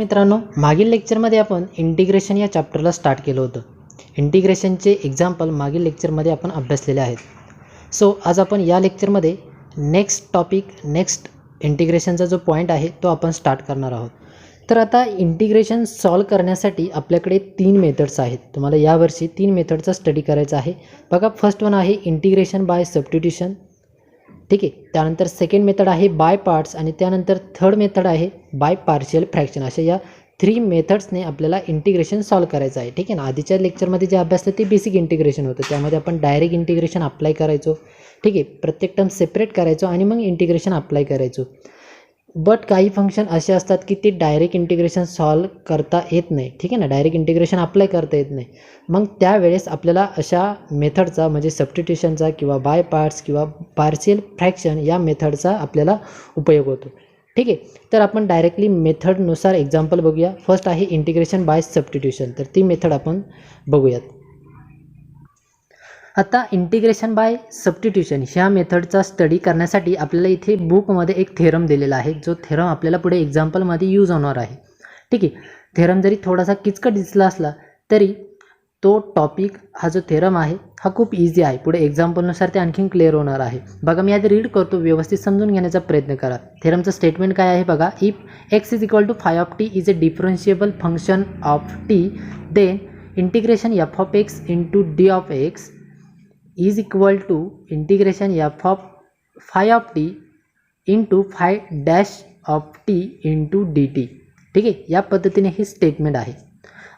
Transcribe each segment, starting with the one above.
मित्रांनो, मागील लेक्चरमध्ये आपण इंटिग्रेशन या चॅप्टरला स्टार्ट केलं होतं. इंटिग्रेशनचे एक्झाम्पल मागील लेक्चरमध्ये आपण अभ्यासलेले आहेत. सो आज आपण या लेक्चरमध्ये नेक्स्ट इंटिग्रेशनचा जो पॉईंट आहे तो आपण स्टार्ट करणार आहोत. तर आता इंटिग्रेशन सॉल्व करण्यासाठी आपल्याकडे 3 मेथड्स आहेत. तुम्हाला यावर्षी 3 मेथडचा स्टडी करायचा आहे. बघा, फर्स्ट वन आहे इंटिग्रेशन बाय सबस्टिट्यूशन, ठीक आहे. त्यानंतर सेकंड मेथड आहे बाय पार्ट्स आणि त्यानंतर थर्ड मेथड आहे बाय पार्शियल फ्रॅक्शन. अशा या 3 मेथड्सने आपल्याला इंटिग्रेशन सॉल्व करायचं आहे, ठीक आहे ना. आधीच्या लेक्चरमध्ये जे अभ्यासलं ते बेसिक इंटिग्रेशन होतं, त्यामध्ये आपण डायरेक्ट इंटिग्रेशन अप्लाय करायचो, ठीक आहे. प्रत्येक टर्म सेपरेट करायचो आणि मग इंटिग्रेशन अप्लाय करायचो. बट काही फंक्शन असे असतात की ते डायरेक्ट इंटिग्रेशन सॉल्व करता येत नाही, ठीक आहे ना. डायरेक्ट इंटिग्रेशन अप्लाय करता येत नाही. मग त्यावेळेस आपल्याला अशा मेथडचा म्हणजे सबस्टिट्यूशनचा किंवा बाय पार्ट्स किंवा पार्शियल फ्रॅक्शन या मेथडचा आपल्याला उपयोग होतो, ठीक आहे. तर आपण डायरेक्टली मेथडनुसार एक्झाम्पल बघूया. फर्स्ट आहे इंटिग्रेशन बाय सबस्टिट्यूशन, तर ती मेथड आपण बघूयात. आता इंटिग्रेशन बाय सबस्टिट्यूशन ह्या मेथडचा स्टडी करण्यासाठी आपल्याला इथे बुकमध्ये एक थेरम दिलेला आहे, जो थेरम आपल्याला पुढे एक्झाम्पलमध्ये यूज होणार आहे, ठीक आहे. थेरम जरी थोडासा किचकट दिसला असला तरी तो टॉपिक हा जो थेरम आहे हा खूप इझी आहे. पुढे एक्झाम्पलनुसार ते आणखीन क्लिअर होणार आहे. बघा, मी आधी रीड करतो, व्यवस्थित समजून घेण्याचा प्रयत्न करा. थेरमचं स्टेटमेंट काय आहे बघा. If x is equal to phi of t is a differentiable function of t, then integration f of x into d of x is equal to integration f of phi of t into phi dash of t into d t, ठीक आहे. या पद्धतीने हे statement आहे.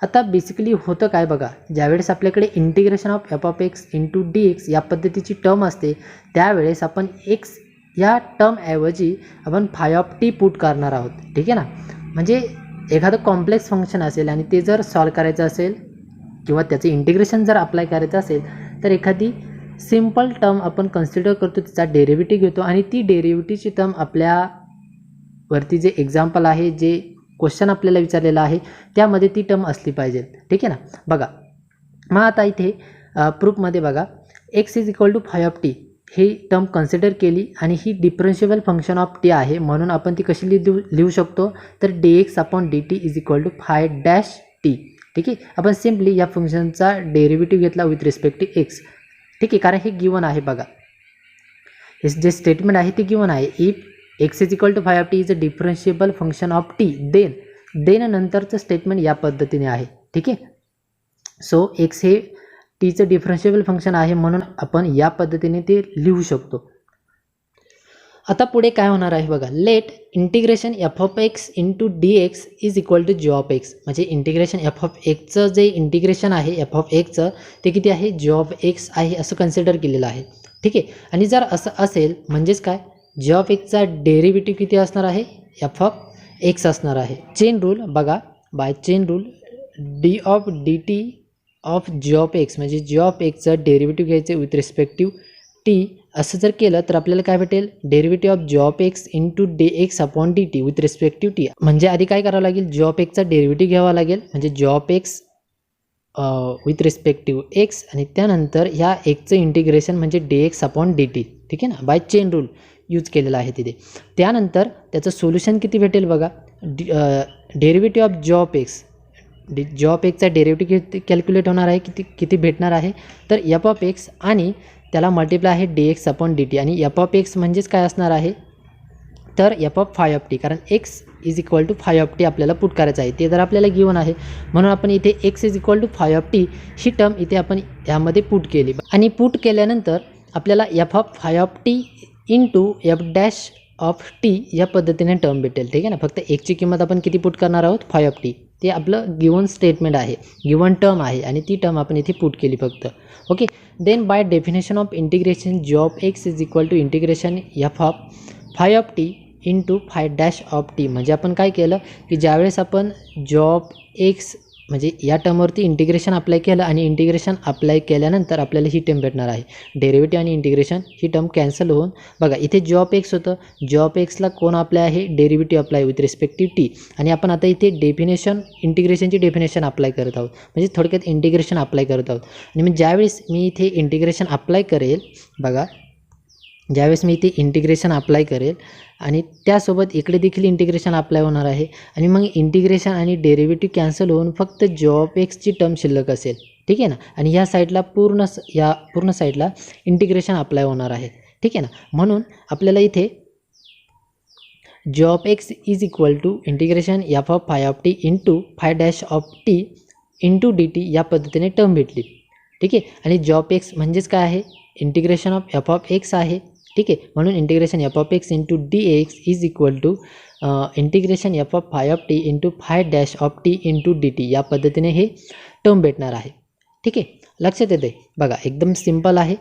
आता basically होतं काय बघा, ज्यावेळेस आपल्याकडे integration of F of x into d x या पद्धतीची टर्म असते, त्यावेळेस आपण एक्स या टर्मऐवजी आपण फाय ऑफ टी पुट करणार आहोत, ठीक आहे ना. म्हणजे एखादं कॉम्प्लेक्स फंक्शन असेल आणि ते जर सॉल्व करायचं असेल किंवा त्याचं इंटिग्रेशन जर अप्लाय करायचं असेल तर एखादी सिम्पल टर्म आपण कन्सिडर करतो, तिचा डेरिव्हेटिव्ह घेतो आणि ती डेरिव्हेटिव्हची टर्म आपल्यावरती जे एक्झाम्पल आहे, जे क्वेश्चन आपल्याला विचारलेला आहे त्यामध्ये ती टर्म असली पाहिजे, ठीक आहे ना. बघा, मग आता इथे प्रूफमध्ये बघा, x is equal to phi of t ही टर्म कन्सिडर केली आणि ही डिफरन्शिएबल फंक्शन ऑफ टी आहे, म्हणून आपण ती कशी लिहू शकतो, तर d x upon d t is equal to phi dash t, ठीक आहे. आपण सिम्पली या फंक्शनचा डेरिव्हेटिव्ह घेतला विथ रिस्पेक्ट टू एक्स, ठीक आहे, कारण हे गिवन आहे. बघा, हे जे स्टेटमेंट आहे ते गिवन आहे. If x is equal to phi of t is a differentiable function of t, then नंतरचं स्टेटमेंट या पद्धतीने आहे, ठीक आहे. सो एक्स हे टीचं डिफरन्शिएबल फंक्शन आहे, म्हणून आपण या पद्धतीने ते लिहू शकतो. आता पुढे काय होणार आहे बघा. Let integration f of x into d x is equal to g of x. म्हणजे इंटिग्रेशन एफ ऑफ एक्सचं जे इंटिग्रेशन आहे एफ ऑफ एक्सचं ते किती आहे, जी ऑफ एक्स आहे असं कन्सिडर केलेलं आहे, ठीक आहे. आणि जर असं असेल म्हणजेच काय, जी ऑफ एक्सचा डेरिव्हेटिव्ह किती असणार आहे, एफ ऑफ एक्स असणार आहे. चेन रूल बघा, by chain rule d of d t of g of x म्हणजे जी ऑफ एक्सचं डेरिव्हेटिव्ह घ्यायचं विथ रिस्पेक्टिव्ह टी. असं जर केलं तर आपल्याला काय भेटेल, derivative of g of x into d x upon d t with respective t. म्हणजे आधी काय करावं लागेल, जी ऑफ एक्सचा डेरिव्हेटिव्ह घ्यावा लागेल, म्हणजे जी of x with respective x आणि त्यानंतर ह्या एक्सचं इंटिग्रेशन म्हणजे d x upon d t, ठीक आहे ना. बाय चेन रूल यूज केलेला आहे तिथे. त्यानंतर त्याचं सोल्युशन किती भेटेल बघा. Derivative of g of x, g of एक्सचा डेरिव्हेटिव्ह कॅल्क्युलेट होणार आहे, किती भेटणार आहे, तर एफ ऑफ एक्स आणि त्याला मल्टिप्लाय आहे d x upon d t. आणि एफ ऑफ एक्स म्हणजेच काय असणार आहे, तर f of phi of t, कारण x is equal to phi of t आपल्याला पुट करायचं आहे, ते जर आपल्याला गिवन आहे, म्हणून आपण इथे x is equal to phi of t ही टर्म इथे आपण यामध्ये पुट केली. आणि पुट केल्यानंतर आपल्याला f of phi of t into f dash of t या पद्धतीने टर्म भेटेल, ठीक आहे ना. फक्त एकची किंमत आपण किती पुट करणार आहोत, फाय ऑफ टी. ते आपलं गिवन स्टेटमेंट आहे, गिवन टर्म आहे आणि ती टर्म आपण इथे पुट केली फक्त, okay. Then by definition of integration g of x is equal to integration f of phi of t into phi dash of t. म्हणजे आपण काय केलं की ज्यावेळेस आपण जी ऑफ एक्स म्हणजे या टर्मवरती इंटिग्रेशन अप्लाय केलं आणि इंटिग्रेशन अप्लाय केल्यानंतर आपल्याला ही टर्म भेटणार आहे. डेरिव्हेटिव्ह आणि इंटिग्रेशन ही टर्म कॅन्सल होऊन बघा इथे जी ऑफ एक्स होतं, जी ऑफ एक्सला कोण अप्लाय आहे, derivative apply with respective T. आणि आपण आता इथे इंटिग्रेशनची डेफिनेशन अप्लाय करत आहोत, म्हणजे थोडक्यात इंटिग्रेशन अप्लाय करत आहोत. आणि मग ज्यावेळेस मी इथे इंटिग्रेशन अप्लाय करेल बघा, ज्यावेळेस मी इथे इंटिग्रेशन अप्लाय करेल आणि त्यासोबत इकडे देखील इंटिग्रेशन अप्लाय होणार आहे आणि मग इंटिग्रेशन आणि डेरिव्हेटिव्ह कॅन्सल होऊन फक्त g(x) ची टर्म शिल्लक असेल, ठीक आहे ना. आणि ह्या साईडला पूर्ण साईडला इंटिग्रेशन अप्लाय होणार आहे, ठीक आहे ना. म्हणून आपल्याला इथे g(x) is equal to integration f(phi)t into phi' into dt या पद्धतीने टर्म भेटली, ठीक आहे. आणि g(x) म्हणजेच काय आहे, इंटिग्रेशन ऑफ f(x) आहे, ठीक आहे. म्हणून integration f(x) into dx is equal to integration f(phi)t into phi' into dt या पद्धतीने हे टर्म भेटणार आहे, ठीक आहे. लक्षात येते बघा, एकदम सिंपल आहे.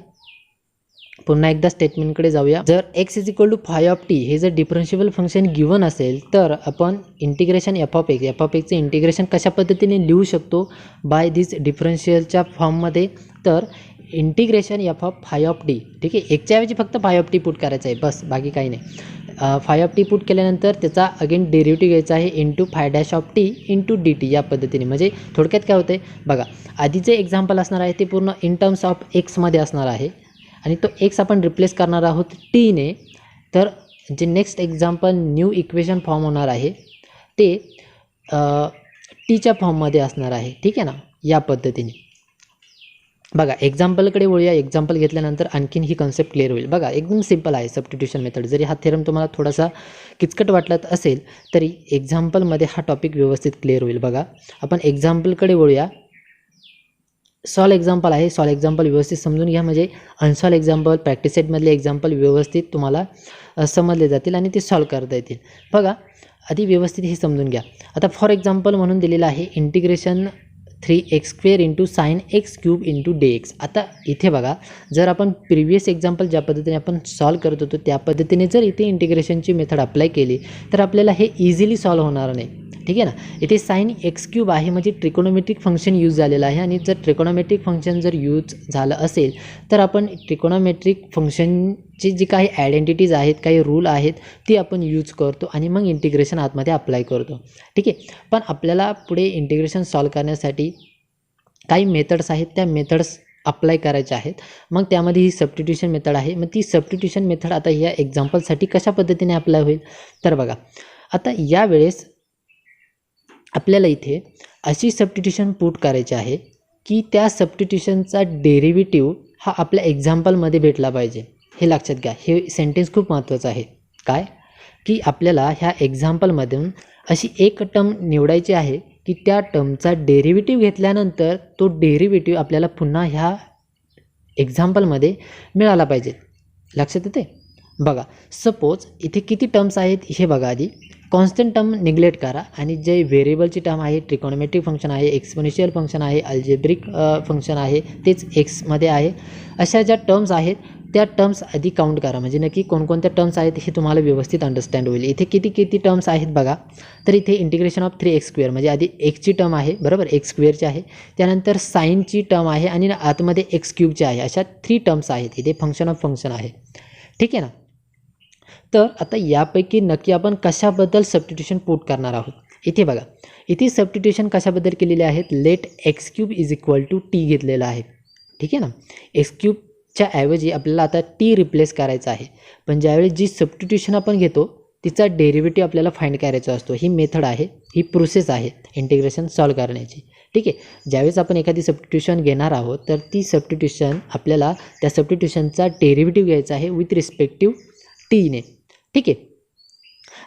पुन्हा एकदा स्टेटमेंटकडे जाऊया. जर x is equal to phi(t) हे जर डिफरन्शिएबल फंक्शन गिवन असेल तर आपण इंटिग्रेशन f(x)चे इंटिग्रेशन कशा पद्धतीने लिहू शकतो बाय दिस डिफरन्शियलच्या फॉर्ममध्ये. तर इंटिग्रेशन f(phi)t, ठीक आहे. एकच्या ऐवजी फक्त phi(t) पुट करायचं आहे, बस, बाकी काही नाही. phi(t) पुट केल्यानंतर त्याचा अगेन डेरिव्हेटिव्ह घ्यायचा आहे इंटू phi' इंटू dt या पद्धतीने. म्हणजे थोडक्यात काय होतं आहे बघा, आधीचे एक्झाम्पल असणार आहे ते पूर्ण इन टर्म्स ऑफ एक्समध्ये असणार आहे आणि तो एक्स आपण रिप्लेस करणार आहोत टीने. तर जे next example new equation form होणार आहे ते टीच्या फॉर्ममध्ये असणार आहे, ठीक आहे ना. या पद्धतीने बघा, एक्झाम्पलकडे वळूया. एक्झाम्पल घेतल्यानंतर आणखीन ही कन्सेप्ट क्लिअर होईल. बघा, एकदम सिंपल आहे सबस्टिट्यूशन मेथड. जरी हा थेरम तुम्हाला थोडासा किचकट वाटला असेल तरी एक्झाम्पलमध्ये हा टॉपिक व्यवस्थित क्लिअर होईल. बघा, आपण एक्झाम्पलकडे वळूया. सॉल्व एक्झाम्पल आहे, सॉल्व एक्झाम्पल व्यवस्थित समजून घ्या, म्हणजे अनसॉल्व एक्झाम्पल, प्रॅक्टिस सेटमधले एक्झाम्पल व्यवस्थित तुम्हाला समजले जातील आणि ते सॉल्व करता येतील. बघा, आधी व्यवस्थित हे समजून घ्या. आता फॉर एक्झाम्पल म्हणून दिलेलं आहे integration 3x² into sine x³ into dx. आता इथे बघा, जर आपण प्रिव्हियस एक्झाम्पल ज्या पद्धतीने आपण सॉल्व करत होतो त्या पद्धतीने जर इथे इंटिग्रेशनची मेथड अप्लाय केली तर आपल्याला हे इझिली सॉल्व होणार नाही, ठीक आहे ना. इथे साइन x³ आहे म्हणजे ट्रिकोनोमेट्रिक फंक्शन यूज झालेलं आहे आणि जर ट्रिकोनोमेट्रिक फंक्शन जर यूज झालं असेल तर आपण ट्रिकोनोमेट्रिक फंक्शनची जी काही आयडेंटिटीज आहेत, काही रूल आहेत ती आपण यूज करतो आणि मग इंटिग्रेशन आतमध्ये अप्लाय करतो, ठीक आहे. पण आपल्याला पुढे इंटिग्रेशन सॉल्व करण्यासाठी काही मेथड्स आहेत, त्या मेथड्स अप्लाय करायच्या आहेत. मग त्यामध्ये ही सबस्टिट्यूशन मेथड आहे. मग ती सबस्टिट्यूशन मेथड आता या एक्झाम्पलसाठी कशा पद्धतीने अप्लाय होईल तर बघा, आता यावेळेस आपल्याला इथे अशी सबस्टिट्यूशन पुट करायची आहे की त्या सबस्टिट्यूशनचा डेरिव्हेटिव्ह हा आपल्या एक्झाम्पलमध्ये भेटला पाहिजे. हे लक्षात घ्या, हे सेंटेन्स खूप महत्त्वाचं आहे. काय की आपल्याला ह्या एक्झाम्पलमधून अशी एक टर्म निवडायची आहे की त्या टर्मचा डेरिव्हेटिव्ह घेतल्यानंतर तो डेरिव्हेटिव्ह आपल्याला पुन्हा ह्या एक्झाम्पलमध्ये मिळाला पाहिजे. लक्षात येते बघा. सपोज इथे किती टर्म्स आहेत हे बघा. आधी कॉन्स्टंट टर्म निग्लेक्ट करा आणि जे व्हेरिएबलची टर्म आहे, ट्रिकोनोमेट्रिक फंक्शन आहे, एक्सपोनेन्शियल फंक्शन आहे, अल्जेब्रिक फंक्शन आहे, तेच एक्समध्ये आहे, अशा ज्या टर्म्स आहेत त्या टर्म्स आधी काउंट करा. म्हणजे नक्की कोणकोणत्या टर्म्स आहेत हे तुम्हाला व्यवस्थित अंडरस्टँड होईल. इथे किती टर्म्स आहेत बघा. तर इथे इंटिग्रेशन ऑफ 3x² म्हणजे आधी एक्सची टर्म आहे, बरोबर, x² आहे, त्यानंतर साईनची टर्म आहे आणि आतमध्ये x³ आहे. अशा 3 टर्म्स आहेत. इथे फंक्शन ऑफ फंक्शन आहे, ठीक आहे ना. तर आता यापैकी नक्की आपण कशाबद्दल सबस्टिट्यूशन पुट करणार आहोत. इथे बघा, इथे सबस्टिट्यूशन कशाबद्दल केलेले आहेत, let x³ is equal to t घेतलेलं आहे, ठीक आहे ना. x³ ऐवजी आपल्याला आता t रिप्लेस करायचा आहे. पण ज्यावेळी जी सबस्टिट्यूशन आपण घेतो तिचा डेरिव्हेटिव्ह आपल्याला फाइंड करायचा असतो. ही मेथड आहे, ही प्रोसेस आहे इंटिग्रेशन सॉल्व करण्याची, ठीक आहे. ज्यावेळेस आपण एखादी सबस्टिट्यूशन घेणार आहोत तर ती सबस्टिट्यूशन आपल्याला त्या सबस्टिट्यूशनचा डेरिव्हेटिव्ह घ्यायचा आहे विथ रिस्पेक्टिव्ह टीने, ठीक आहे.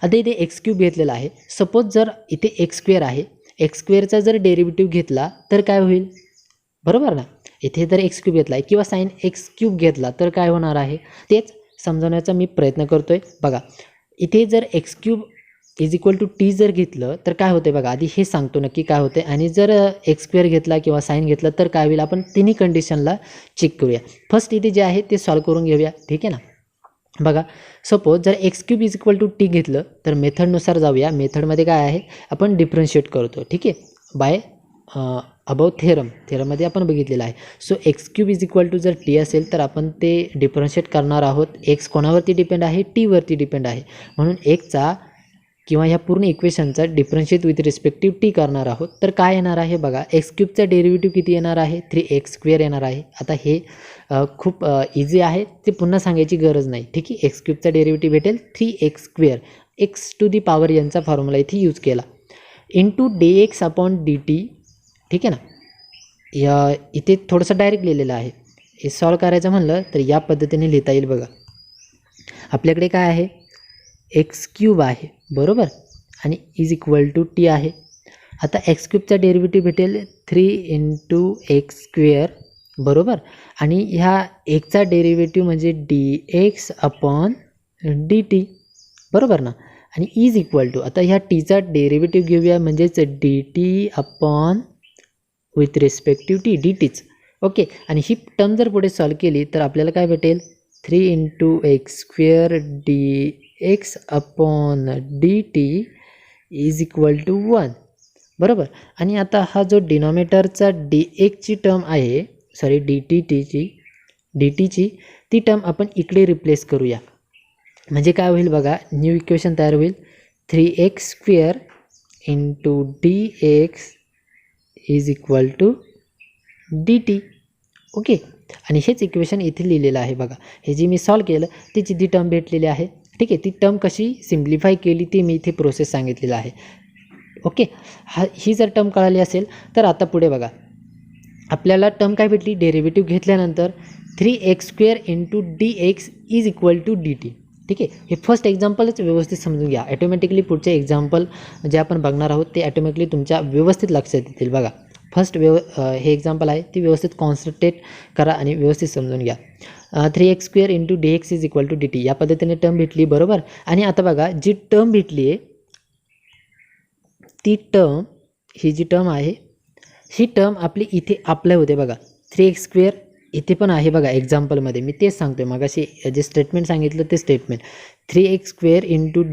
आता इथे x³ घेतलेला आहे. सपोज जर इथे x² आहे, x² जर डेरिव्हेटिव्ह घेतला तर काय होईल, बरोबर ना. इथे जर x³ घेतला आहे किंवा साइन x³ घेतला तर काय होणार आहे तेच समजवण्याचा मी प्रयत्न करतो आहे. बघा, इथे जर x³ is equal to t जर घेतलं तर काय होते बघा. आधी हे सांगतो नक्की काय होते. आणि जर x² घेतला किंवा साइन घेतला तर काय होईल, आपण तिन्ही कंडिशनला चेक करूया. फर्स्ट इथे जे आहे ते सॉल्व करून घेऊया, ठीक आहे ना. बघा, सपोज जर x³ is equal to t घेतलं तर मेथडनुसार जाऊया. मेथडमध्ये काय आहे, आपण डिफरन्शिएट करतो, ठीक आहे, बाय अबाव थेरममध्ये आपण बघितलेलं आहे. So x³ is equal to जर t असेल तर आपण ते डिफरन्शिएट करणार आहोत. x कोणावरती डिपेंड आहे, t वरती डिपेंड आहे. म्हणून 1चा किंवा ह्या पूर्ण इक्वेशनचा डिफरन्शिएट विथ रिस्पेक्टिव्ह टी करणार आहोत. तर काय येणार आहे बघा, एक्स क्यूबचा डेरिव्हेटिव्ह किती येणार आहे, 3x² येणार आहे. आता हे खूप इझी आहे, ते पुन्हा सांगायची गरज नाही. ठीक आहे, एक्स क्यूबचा डेरिव्हेटिव्ह भेटेल 3x², x to the power यांचा फॉर्म्युला इथे यूज केला, इंटू dx/dt. ठीक आहे ना, इथे थोडंसं डायरेक्ट लिहिलेलं आहे. हे सॉल्व करायचं म्हणलं तर या पद्धतीने लिहिता येईल बघा. आपल्याकडे काय आहे, x³ आहे बरोबर, आणि इज इक्वल टू टी आहे. आता x³ डेरिव्हेटिव्ह भेटेल 3 × x² बरोबर, आणि ह्या एकचा डेरिव्हेटिव्ह म्हणजे dx/dt बरोबर ना, आणि इज इक्वल टू, आता ह्या टीचा डेरिव्हेटिव्ह घेऊया म्हणजेच dt विथ रिस्पेक्टिव्ह टी, dtच. ओके, आणि ही टर्म जर पुढे सॉल्व केली तर आपल्याला काय भेटेल, 3 × x² dx/dt is equal to 1 बरोबर. आणि आता हा जो डिनॉमिनेटरचा dxची टर्म आहे, सॉरी dt ती टर्म आपण इकडे रिप्लेस करूया. म्हणजे काय होईल बघा, न्यू इक्वेशन तयार होईल, 3x² dx is equal to dt. Okay, आणि हेच इक्वेशन इथे लिहिलेलं आहे बघा. हे जी मी सॉल्व केलं तिची ती टर्म भेटलेली आहे. ठीक आहे, ती टर्म कशी सिम्प्लिफाय केली ती मी इथे प्रोसेस सांगितलेलं आहे. ओके, ही जर टर्म कळाली असेल तर आता पुढे बघा, आपल्याला टर्म काय भेटली, डेरिव्हेटिव्ह घेतल्यानंतर 3x² dx is equal to dt. ठीक आहे, हे फर्स्ट एक्झाम्पलच व्यवस्थित समजून घ्या. ॲटोमॅटिकली पुढचे एक्झाम्पल जे आपण बघणार आहोत ते ॲटोमॅटिकली तुमच्या व्यवस्थित लक्षात येतील बघा. फर्स्ट हे एक्झाम्पल आहे ती व्यवस्थित कॉन्सन्ट्रेट करा आणि व्यवस्थित समजून घ्या. 3x² dx is equal to dt या पद्धतीने टर्म भेटली बरोबर. आणि आता बघा, जी टर्म भेटली आहे ती टर्म, ही जी टर्म आहे ही टर्म आपली इथे अप्लाय होते बघा. 3x² इथे पण आहे बघा एक्झाम्पलमध्ये, मी तेच सांगतो आहे मागाशी जे स्टेटमेंट सांगितलं ते स्टेटमेंट. 3x²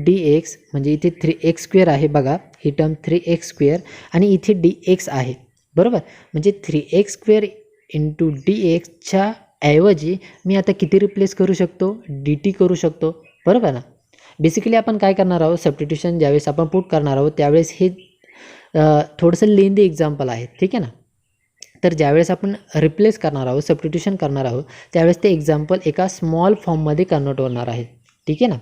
dx म्हणजे इथे 3x² आहे बघा, ही टर्म 3x² आणि इथे dx आहे बरोबर. म्हणजे 3x² dxच्या ऐवजी मी आता किती रिप्लेस करू शकतो, dt करू शकतो बरोबर ना. बेसिकली आपण काय करणार आहोत, सबस्टिट्यूशन ज्यावेळेस आपण पुट करणार आहोत त्यावेळेस हे थोडंसं लेंदी एक्झाम्पल आहे. ठीक आहे ना, तर ज्यावेळेस आपण रिप्लेस करणार आहोत, सबस्टिट्यूशन करणार आहोत त्यावेळेस ते एक्झाम्पल एका स्मॉल फॉर्ममध्ये कन्वर्ट होणार आहे. ठीक आहे ना,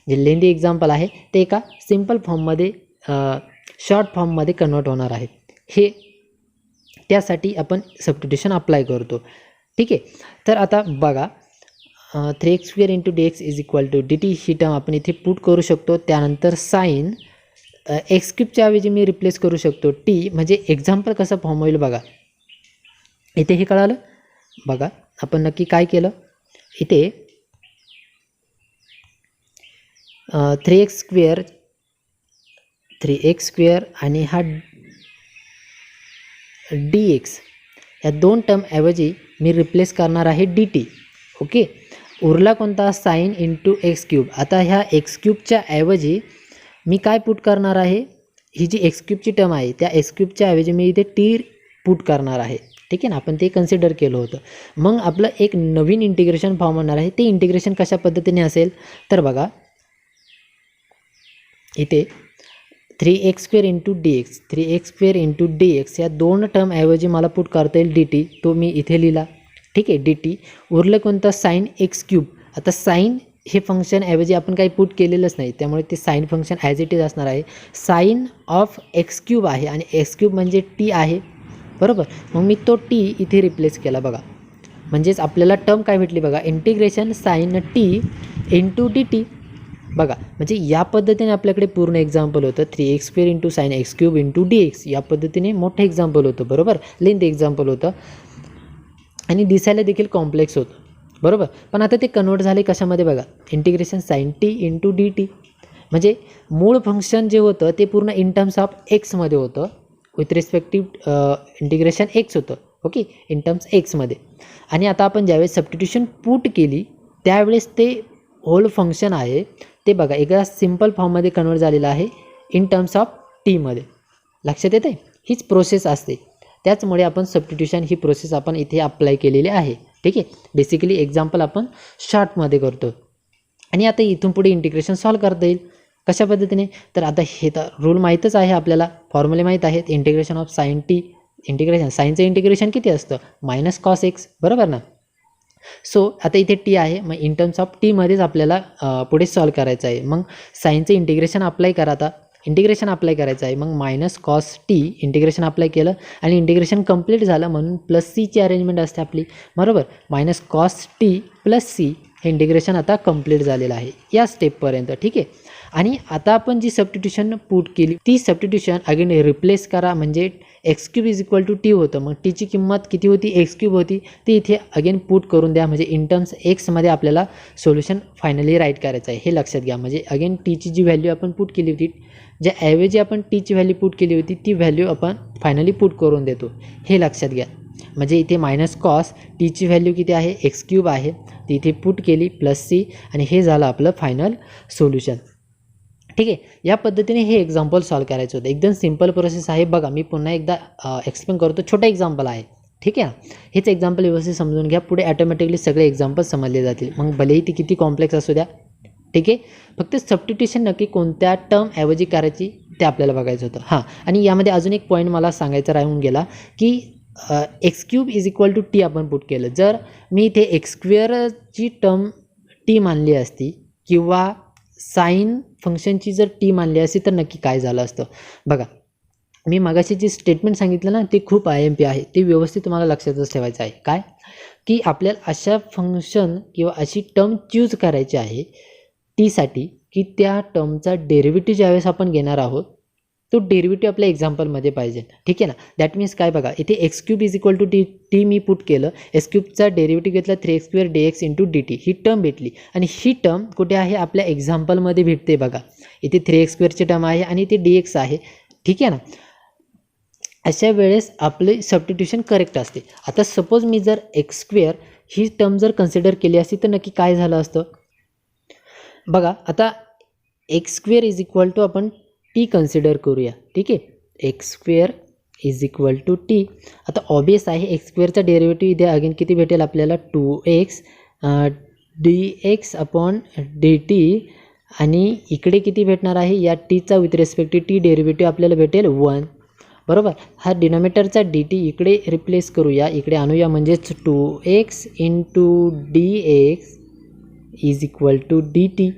जे लेंदी एक्झाम्पल आहे ते एका सिम्पल फॉर्ममध्ये, शॉर्ट फॉर्ममध्ये कन्वर्ट होणार आहे. हे त्यासाठी आपण सबस्टिट्यूशन अप्लाय करतो. ठीक आहे, तर आता बघा, 3x² dx is equal to dt ही टर्म आपण इथे पुट करू शकतो. त्यानंतर साईन x³ ऐवजी मी रिप्लेस करू शकतो टी, म्हणजे एक्झाम्पल कसं फॉर्म होईल बघा. इथे हे कळालं बघा, आपण नक्की काय केलं, इथे 3x² आणि हा dx या दोन टर्म ऐवजी मी रिप्लेस करणार आहे dt. ओके, उरला कोणता, साईन इंटू x³. आता ह्या x³ ऐवजी मी काय पुट करणार आहे, ही जी x³ टर्म आहे त्या x³ ऐवजी मी इथे टी पुट करणार आहे. ठीक आहे ना, आपण ते कन्सिडर केलं होतं. मग आपलं एक नवीन इंटिग्रेशन फॉर्म होणार आहे. ते इंटिग्रेशन कशा पद्धतीने असेल तर बघा, इथे 3x² dx या दोन टर्म ऐवजी मला पुट करता येईल dt, तो मी इथे लिहिला. ठीक आहे, dt. उरलं कोणतं, साईन x³. आता साईन हे फंक्शन ऐवजी आपण काही पुट केलेलंच नाही, त्यामुळे ते sine function as it is असणार आहे. साईन ऑफ x³ आहे आणि x³ म्हणजे टी आहे बरोबर. मग मी तो टी इथे रिप्लेस केला बघा. म्हणजेच आपल्याला टर्म काय भेटली बघा, integration sine t into dt बघा. म्हणजे या पद्धतीने आपल्याकडे पूर्ण एक्झाम्पल होतं, 3x² sin x³ dx या पद्धतीने मोठं एक्झाम्पल होतं बरोबर, लेंथ एक्झाम्पल होतं आणि दिसायला देखील कॉम्प्लेक्स होतं बरोबर. पण आता ते कन्वर्ट झाले कशामध्ये बघा, integration sine t into dt. म्हणजे मूळ फंक्शन जे होतं ते पूर्ण इन टर्म्स ऑफ एक्समध्ये होतं, विथ रिस्पेक्टिव्ह इंटिग्रेशन एक्स होतं. ओके, इन टर्म्स एक्समध्ये. आणि आता आपण ज्यावेळेस सबस्टिट्यूशन पुट केली त्यावेळेस ते होल फंक्शन आहे ते बघा एका सिम्पल फॉर्ममध्ये कन्वर्ट झालेलं आहे इन टर्म्स ऑफ टीमध्ये. लक्षात येते, हीच प्रोसेस असते. त्याचमुळे आपण सबस्टिट्यूशन ही प्रोसेस आपण इथे अप्लाय केलेली आहे. ठीक आहे, बेसिकली एक्झाम्पल आपण शॉर्टमध्ये करतो. आणि आता इथून पुढे इंटिग्रेशन सॉल्व करता येईल. कशा पद्धतीने, तर आता हे तर रूल माहीतच आहे आपल्याला, फॉर्म्युले माहीत आहेत. Integration of sine t, integration साईनचं इंटिग्रेशन किती असतं, मायनस कॉस एक्स, बरोबर ना. सो आता इथे टी आहे, मग इन टर्म्स ऑफ टीमध्येच आपल्याला पुढे सॉल्व करायचं आहे. मग साईनचं इंटिग्रेशन अप्लाय करा, आता इंटिग्रेशन अप्लाय करायचं आहे. मग minus cos T integration apply केलं आणि इंटिग्रेशन कंप्लीट झालं, म्हणून प्लस सीची अरेंजमेंट असते आपली, बरोबर. Minus cos t plus c हे इंटिग्रेशन आता कंप्लीट झालेलं आहे या स्टेपपर्यंत, ठीक आहे. आणि आता आपण जी सबस्टिट्यूशन पुट केली ती सबस्टिट्यूशन अगेन रिप्लेस करा, म्हणजे x cube is equal to t होतं. मग टीची किंमत किती होती, एक्स क्यूब होती, ती इथे अगेन पुट करून द्या, म्हणजे इन टर्म्स एक्समध्ये आपल्याला सोल्युशन फायनली राईट करायचं आहे, हे लक्षात घ्या. म्हणजे अगेन टीची जी व्हॅल्यू आपण पुट केली होती, ज्या ऐवजी आपण टीची व्हॅल्यू पुट केली होती ती व्हॅल्यू आपण फायनली पुट करून देतो, हे लक्षात घ्या. म्हणजे इथे मायनस कॉस टीची व्हॅल्यू किती आहे, एक्स क्यूब आहे, ती इथे पुट केली प्लस सी, आणि हे झालं आपलं फायनल सोल्युशन, ठीक आहे. या पद्धतीने हे एक्झाम्पल सॉल्व करायचं होतं. एकदम सिंपल प्रोसेस आहे. बघा मी पुन्हा एकदा एक्सप्लेन करतो, छोटं एक्झाम्पल आहे, ठीक आहे. हेच एक्झाम्पल व्यवस्थित समजून घ्या, पुढे ॲटोमॅटिकली सगळे एक्झाम्पल समजले जातील, मग भलेही ती किती कॉम्प्लेक्स असू द्या, ठीक आहे. फक्त सबस्टिट्यूशन नक्की कोणत्या टर्म ऐवजी करायची ते आपल्याला बघायचं होतं. हां, आणि यामध्ये अजून एक पॉईंट मला सांगायचा राहून गेला की x cube is equal to t आपण पुट केलं, जर मी इथे एक्स स्क्वेअरची टर्म टी मानली असती किंवा साईन फंक्शनची जर टी मानली असती तर नक्की काय झालं असतं. बघा मी मगाशी जे स्टेटमेंट सांगितलं ना ते खूप IMP आहे, ते व्यवस्थित तुम्हाला लक्षातच ठेवायचं आहे. काय की आपल्याला अशा फंक्शन किंवा अशी टर्म चूज करायची आहे टीसाठी की त्या टर्मचा डेरिव्हेटिव्ह ज्यावेळेस आपण घेणार आहोत तो डेरिव्हेटिव्ह आपल्या एक्झाम्पलमध्ये पाहिजे, ठीक आहे ना. दॅट मीन्स काय, बघा इथे x cube is equal to t मी पुट केलं, एक्स क्यूबचा डेरिव्हेटिव्ह घेतला 3x square dx into dt, ही टर्म भेटली, आणि ही टर्म कुठे आहे, आपल्या एक्झाम्पलमध्ये भेटते. बघा इथे 3x स्क्वेअरची टर्म आहे आणि इथे dx आहे, ठीक आहे ना. अशा वेळेस आपले सबस्टिट्यूशन करेक्ट असते. आता सपोज मी जर एक्स स्क्वेअर ही टर्म जर कन्सिडर केली असती तर नक्की काय झालं असतं. बघा आता x square is equal to आपण टी कन्सिडर करूया, ठीक आहे. X square is equal to t, आता ऑबियस आहे एक्स स्क्वेअरचा डेरिव्हेटिव्ह इथे अगेन किती भेटेल आपल्याला, 2x dx अपॉन dt, आणि इकडे किती भेटणार आहे, या टीचा with respect to t derivative आपल्याला भेटेल 1, बरोबर. हा डिनॉमिनेटरचा dt इकडे रिप्लेस करूया, इकडे आणूया, म्हणजेच 2x into dx is equal to dt.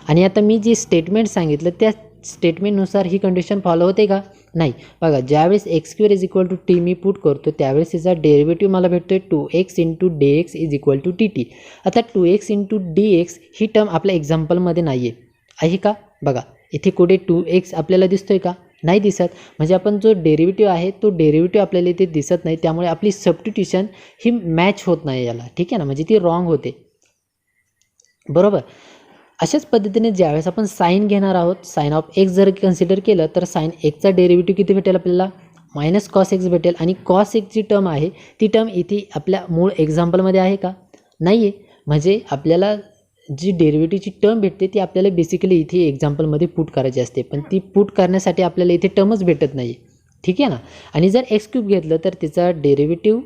आणि आता मी जे स्टेटमेंट सांगितलं त्या स्टेटमेंटनुसार ही कंडिशन फॉलो होते का, नाही. बघा ज्यावेळेस x square is equal to t मी पुट करतो त्यावेळेस याचा डेरिव्हेटिव्ह मला भेटतो आहे 2x into dx is equal to dt. आता 2x इंटू dx ही टर्म आपल्या एक्झाम्पलमध्ये नाही आहे का, बघा इथे कुठे 2x आपल्याला दिसतोय का, नाही दिसत. म्हणजे आपण जो डेरिव्हेटिव्ह आहे तो डेरिव्हेटिव्ह आपल्याला इथे दिसत नाही, त्यामुळे आपली सबस्टिट्यूशन ही मॅच होत नाही याला, ठीक आहे ना, म्हणजे ती रॉंग होते, बरोबर. अशाच पद्धतीने ज्यावेळेस आपण साईन घेणार आहोत, साईन ऑफ एक्स जर कन्सिडर केलं तर साईन एक्सचा डेरिव्हेटिव्ह किती भेटेल आपल्याला, मायनस कॉस एक्स भेटेल. आणि कॉस एक्स जी टर्म आहे ती टर्म इथे आपल्या मूळ एक्झाम्पलमध्ये आहे का, नाही आहे. म्हणजे आपल्याला जी डेरिव्हेटिव्हची टर्म भेटते ती आपल्याला बेसिकली इथे एक्झाम्पलमध्ये पुट करायची असते, पण ती पुट करण्यासाठी आपल्याला इथे टर्मच भेटत नाही, ठीक आहे ना. आणि जर एक्स क्यूब घेतलं तर तिचा डेरिव्हेटिव्ह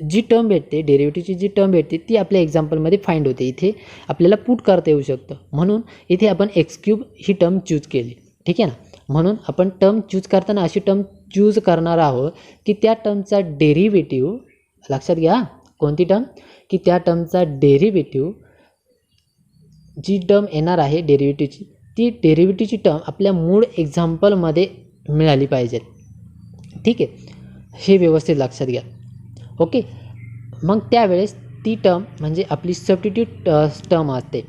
जी टर्म भेटते, डेरिव्हेटिव्हची जी टर्म भेटते ती आपल्या एक्झाम्पलमध्ये फाइंड होते, इथे आपल्याला पुट करता येऊ शकतं. म्हणून इथे आपण एक्स क्यूब ही टर्म चूज केली, ठीक आहे ना. म्हणून आपण टर्म चूज करताना अशी टर्म चूज करणार आहोत की त्या टर्मचा डेरिव्हेटिव्ह, लक्षात घ्या कोणती टर्म, की त्या टर्मचा डेरिव्हेटिव्ह जी टर्म येणार आहे डेरिव्हेटिव्हची, ती डेरिव्हेटिव्हची टर्म आपल्या मूळ एक्झाम्पलमध्ये मिळाली पाहिजे, ठीक आहे. हे व्यवस्थित लक्षात घ्या, ओके. मग त्यावेळेस ती टर्म म्हणजे आपली सबस्टिट्यूट टर्म असते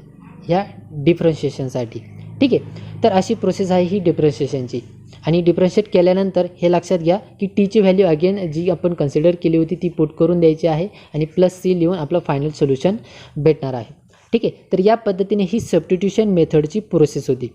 ह्या डिफरन्शिएशनसाठी, ठीक आहे. तर अशी प्रोसेस आहे ही डिफरन्शिएशनची. आणि डिफरन्शिएट केल्यानंतर हे लक्षात घ्या की टीची व्हॅल्यू अगेन जी आपण कन्सिडर केली होती ती पुट करून द्यायची आहे आणि प्लस सी लिहून आपलं फायनल सोल्युशन भेटणार आहे, ठीक आहे. तर या पद्धतीने ही सबस्टिट्यूशन मेथडची प्रोसेस होती.